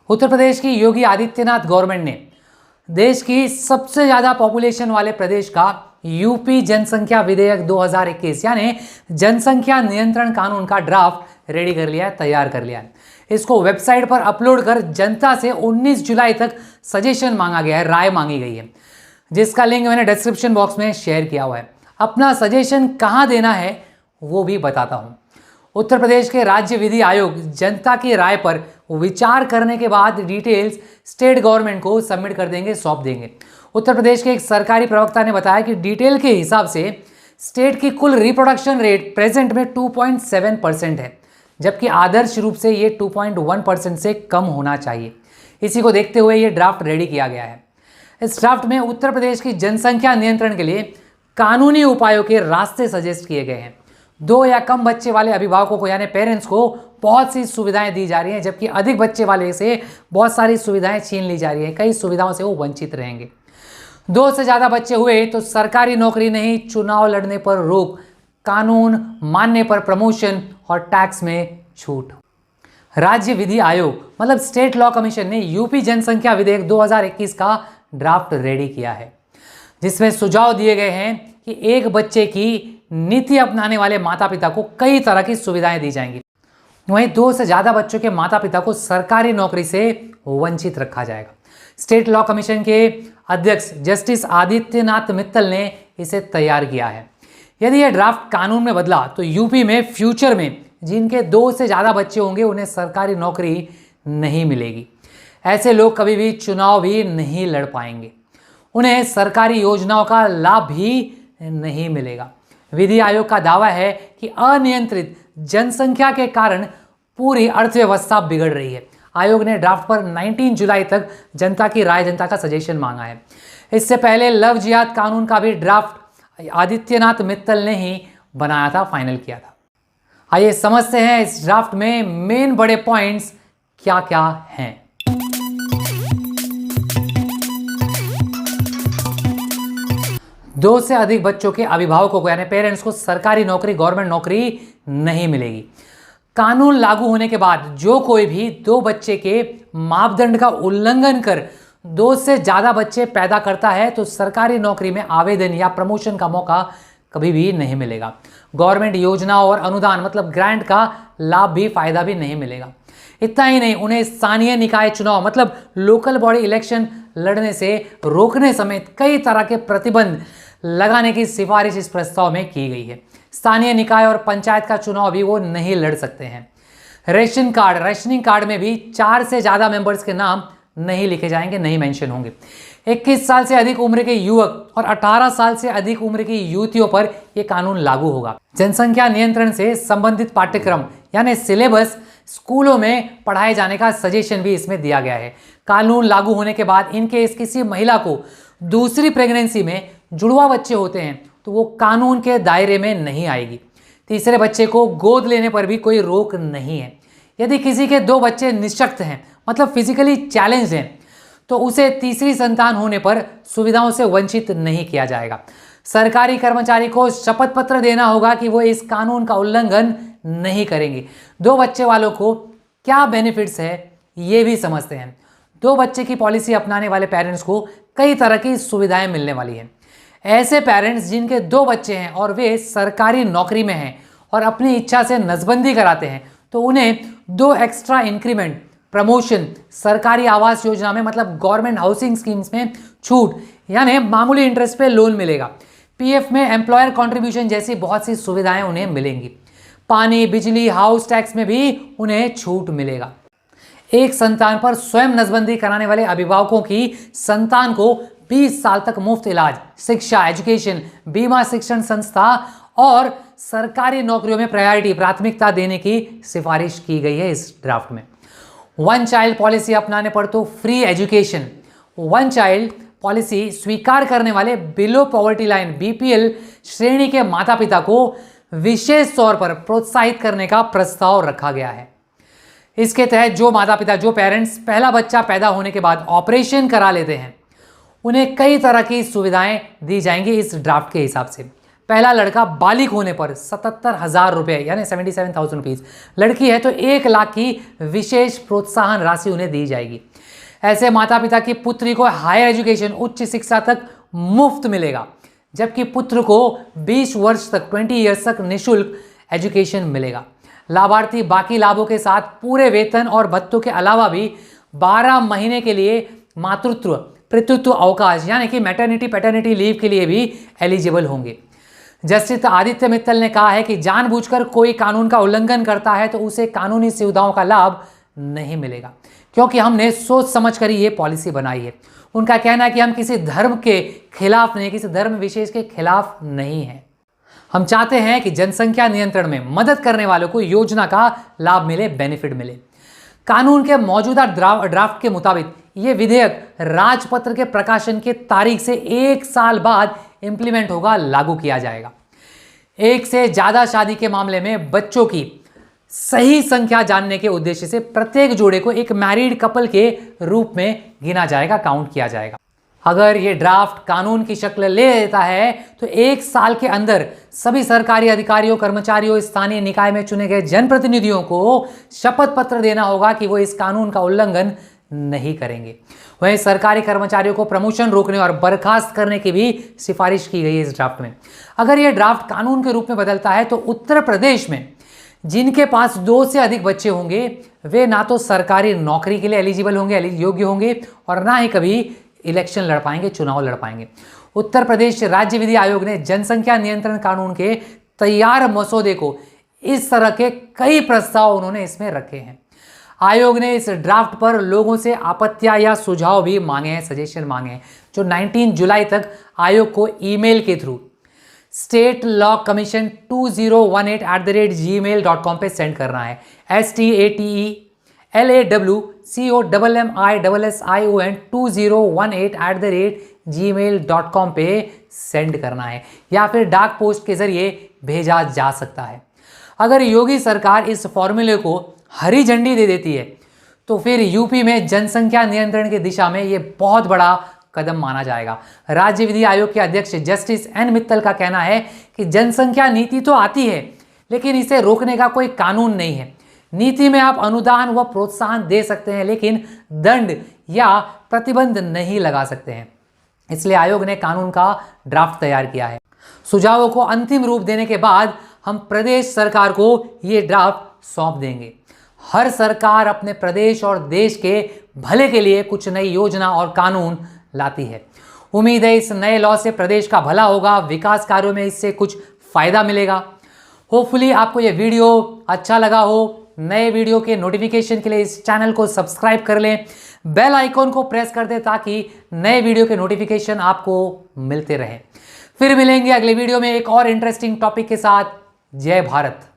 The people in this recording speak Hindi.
उत्तर प्रदेश की योगी आदित्यनाथ गवर्नमेंट ने देश की सबसे ज्यादा पॉपुलेशन वाले प्रदेश का यूपी जनसंख्या विधेयक 2021 यानी जनसंख्या नियंत्रण कानून का ड्राफ्ट रेडी कर लिया है, तैयार कर लिया है। इसको वेबसाइट पर अपलोड कर जनता से 19 जुलाई तक सजेशन मांगा गया है, राय मांगी गई है, जिसका लिंक मैंने डिस्क्रिप्शन बॉक्स में शेयर किया हुआ है। अपना सजेशन कहां देना है वो भी बताता हूं। उत्तर प्रदेश के राज्य विधि आयोग जनता की राय पर विचार करने के बाद डिटेल्स स्टेट गवर्नमेंट को सबमिट कर देंगे, सौंप देंगे। उत्तर प्रदेश के एक सरकारी प्रवक्ता ने बताया कि डिटेल के हिसाब से स्टेट की कुल रिप्रोडक्शन रेट प्रेजेंट में 2.7% है, जबकि आदर्श रूप से ये 2.1% से कम होना चाहिए। इसी को देखते हुए ये ड्राफ्ट रेडी किया गया है। इस ड्राफ्ट में उत्तर प्रदेश की जनसंख्या नियंत्रण के लिए कानूनी उपायों के रास्ते सजेस्ट किए गए हैं। 2 या कम बच्चे वाले अभिभावकों को यानी पेरेंट्स को बहुत सी सुविधाएं दी जा रही हैं, जबकि अधिक बच्चे वाले से बहुत सारी सुविधाएं छीन ली जा रही हैं। कई सुविधाओं से वो वंचित रहेंगे। 2 से ज़्यादा बच्चे हुए तो सरकारी नौकरी नहीं, चुनाव लड़ने पर रोक, कानून मानने पर प्रमोशन और टैक्स में छूट। राज्य विधि आयोग मतलब स्टेट लॉ कमीशन ने यूपी जनसंख्या विधेयक 2021 का ड्राफ्ट रेडी किया है, जिसमें सुझाव दिए गए हैं कि एक बच्चे की नीति अपनाने वाले माता पिता को कई तरह की सुविधाएं दी जाएंगी। वहीं 2 से ज्यादा बच्चों के माता पिता को सरकारी नौकरी से वंचित रखा जाएगा। स्टेट लॉ कमीशन के अध्यक्ष जस्टिस आदित्यनाथ मित्तल ने इसे तैयार किया है। यदि यह ड्राफ्ट कानून में बदला तो यूपी में फ्यूचर में जिनके 2 से ज्यादा बच्चे होंगे उन्हें सरकारी नौकरी नहीं मिलेगी। ऐसे लोग कभी भी चुनाव भी नहीं लड़ पाएंगे, उन्हें सरकारी योजनाओं का लाभ भी नहीं मिलेगा। विधि आयोग का दावा है कि अनियंत्रित जनसंख्या के कारण पूरी अर्थव्यवस्था बिगड़ रही है। आयोग ने ड्राफ्ट पर 19 जुलाई तक जनता की राय, जनता का सजेशन मांगा है। इससे पहले लव जिहाद कानून का भी ड्राफ्ट आदित्यनाथ मित्तल ने ही बनाया था, फाइनल किया था। आइए समझते हैं इस ड्राफ्ट में मेन बड़े पॉइंट्स क्या क्या हैं। 2 से अधिक बच्चों के अभिभावकों को यानी पेरेंट्स को सरकारी नौकरी, गवर्नमेंट नौकरी नहीं मिलेगी। कानून लागू होने के बाद जो कोई भी 2 बच्चे के मापदंड का उल्लंघन कर 2 से ज्यादा बच्चे पैदा करता है तो सरकारी नौकरी में आवेदन या प्रमोशन का मौका कभी भी नहीं मिलेगा। गवर्नमेंट योजनाओं और अनुदान मतलब ग्रांट का लाभ भी, फायदा भी नहीं मिलेगा। इतना ही नहीं, उन्हें स्थानीय निकाय चुनाव मतलब लोकल बॉडी इलेक्शन लड़ने से रोकने समेत कई तरह के प्रतिबंध लगाने की सिफारिश इस प्रस्ताव में की गई है। स्थानीय निकाय और पंचायत का चुनाव भी वो नहीं लड़ सकते हैं। रेशनिंग कार्ड में भी 4 से ज्यादा मेंबर्स के नाम नहीं लिखे जाएंगे, नहीं मेंशन होंगे। 21 साल से अधिक उम्र के युवक और 18 साल से अधिक उम्र की युवतियों पर यह कानून लागू होगा। जनसंख्या नियंत्रण से संबंधित पाठ्यक्रम यानी सिलेबस स्कूलों में पढ़ाए जाने का सजेशन भी इसमें दिया गया है। कानून लागू होने के बाद इनके किसी महिला को दूसरी प्रेगनेंसी में जुड़वा बच्चे होते हैं तो वो कानून के दायरे में नहीं आएगी। तीसरे बच्चे को गोद लेने पर भी कोई रोक नहीं है। यदि किसी के 2 बच्चे निःशक्त हैं मतलब फिजिकली चैलेंज हैं तो उसे तीसरी संतान होने पर सुविधाओं से वंचित नहीं किया जाएगा। सरकारी कर्मचारी को शपथ पत्र देना होगा कि वो इस कानून का उल्लंघन नहीं करेंगे। 2 बच्चे वालों को क्या बेनिफिट्स है ये भी समझते हैं। 2 बच्चे की पॉलिसी अपनाने वाले पेरेंट्स को कई तरह की सुविधाएं मिलने वाली हैं। ऐसे पेरेंट्स जिनके 2 बच्चे हैं और वे सरकारी नौकरी में हैं और अपनी इच्छा से नसबंदी कराते हैं तो उन्हें 2 एक्स्ट्रा इंक्रीमेंट, प्रमोशन, सरकारी आवास योजना में मतलब गवर्नमेंट हाउसिंग स्कीम्स में छूट यानी मामूली इंटरेस्ट पे लोन मिलेगा। पीएफ में एम्प्लॉयर कंट्रीब्यूशन जैसी बहुत सी सुविधाएं उन्हें मिलेंगी। पानी, बिजली, हाउस टैक्स में भी उन्हें छूट मिलेगा। एक संतान पर स्वयं नसबंदी कराने वाले अभिभावकों की संतान को 20 साल तक मुफ्त इलाज, शिक्षा, एजुकेशन, बीमा, शिक्षण संस्था और सरकारी नौकरियों में प्राथमिकता देने की सिफारिश की गई है इस ड्राफ्ट में। 1 चाइल्ड पॉलिसी अपनाने पर तो फ्री एजुकेशन। 1 चाइल्ड पॉलिसी स्वीकार करने वाले बिलो पॉवर्टी लाइन बीपीएल श्रेणी के माता पिता को विशेष तौर पर प्रोत्साहित करने का प्रस्ताव रखा गया है। इसके तहत जो पेरेंट्स पहला बच्चा पैदा होने के बाद ऑपरेशन करा लेते हैं उन्हें कई तरह की सुविधाएं दी जाएंगी इस ड्राफ्ट के हिसाब से। पहला लड़का बालिग होने पर 77,000 रुपये यानी 77,000 रुपीज़, लड़की है तो 1 लाख की विशेष प्रोत्साहन राशि उन्हें दी जाएगी। ऐसे माता पिता की पुत्री को हायर एजुकेशन उच्च शिक्षा तक मुफ्त मिलेगा, जबकि पुत्र को 20 वर्ष तक 20 ईयर्स तक निःशुल्क एजुकेशन मिलेगा। लाभार्थी बाकी लाभों के साथ पूरे वेतन और भत्तों के अलावा भी 12 महीने के लिए मातृत्व पितृत्व अवकाश यानी कि मैटरनिटी पैटर्निटी लीव के लिए भी एलिजिबल होंगे। जस्टिस आदित्य मित्तल ने कहा है कि जानबूझकर कोई कानून का उल्लंघन करता है तो उसे कानूनी सुविधाओं का लाभ नहीं मिलेगा, क्योंकि हमने सोच समझकर ये पॉलिसी बनाई है। उनका कहना है कि हम किसी धर्म के खिलाफ नहीं, किसी धर्म विशेष के खिलाफ नहीं है। हम चाहते हैं कि जनसंख्या नियंत्रण में मदद करने वालों को योजना का लाभ मिले, बेनिफिट मिले। कानून के मौजूदा ड्राफ्ट के मुताबिक ये विधेयक राजपत्र के प्रकाशन की तारीख से 1 साल बाद इंप्लीमेंट होगा, लागू किया जाएगा। एक से ज्यादा शादी के मामले में बच्चों की सही संख्या जानने के उद्देश्य से प्रत्येक जोड़े को एक मैरिड कपल के रूप में गिना जाएगा, काउंट किया जाएगा। अगर ये ड्राफ्ट कानून की शक्ल ले लेता है तो 1 साल के अंदर सभी सरकारी अधिकारियों, कर्मचारियों, स्थानीय निकाय में चुने गए जनप्रतिनिधियों को शपथ पत्र देना होगा कि वो इस कानून का उल्लंघन नहीं करेंगे। वहीं सरकारी कर्मचारियों को प्रमोशन रोकने और बर्खास्त करने की भी सिफारिश की गई है इस ड्राफ्ट में। अगर यह ड्राफ्ट कानून के रूप में बदलता है तो उत्तर प्रदेश में जिनके पास 2 से अधिक बच्चे होंगे वे ना तो सरकारी नौकरी के लिए एलिजिबल होंगे, योग्य होंगे, और ना ही कभी इलेक्शन लड़ पाएंगे, चुनाव लड़ पाएंगे। उत्तर प्रदेश राज्य विधि आयोग ने जनसंख्या नियंत्रण कानून के तैयार मसौदे को इस तरह के कई प्रस्ताव उन्होंने इसमें रखे हैं। आयोग ने इस ड्राफ्ट पर लोगों से आपत्तियां या सुझाव भी मांगे हैं, सजेशन मांगे हैं, जो 19 जुलाई तक आयोग को ईमेल के थ्रू statelawcommission2018@gmail.com पे सेंड करना है। statelawcommission2018@gmail.com पे सेंड करना है या फिर डाक पोस्ट के जरिए भेजा जा सकता है। अगर योगी सरकार इस फॉर्मूले को हरी झंडी दे देती है तो फिर यूपी में जनसंख्या नियंत्रण की दिशा में यह बहुत बड़ा कदम माना जाएगा। राज्य विधि आयोग के अध्यक्ष जस्टिस एन मित्तल का कहना है कि जनसंख्या नीति तो आती है लेकिन इसे रोकने का कोई कानून नहीं है। नीति में आप अनुदान व प्रोत्साहन दे सकते हैं लेकिन दंड या प्रतिबंध नहीं लगा सकते हैं। इसलिए आयोग ने कानून का ड्राफ्ट तैयार किया है। सुझावों को अंतिम रूप देने के बाद हम प्रदेश सरकार को ये ड्राफ्ट सौंप देंगे। हर सरकार अपने प्रदेश और देश के भले के लिए कुछ नई योजना और कानून लाती है। उम्मीद है इस नए लॉ से प्रदेश का भला होगा, विकास कार्यों में इससे कुछ फायदा मिलेगा। होपफुली आपको यह वीडियो अच्छा लगा हो। नए वीडियो के नोटिफिकेशन के लिए इस चैनल को सब्सक्राइब कर लें, बेल आइकॉन को प्रेस कर दें ताकि नए वीडियो के नोटिफिकेशन आपको मिलते रहें। फिर मिलेंगे अगले वीडियो में एक और इंटरेस्टिंग टॉपिक के साथ। जय भारत।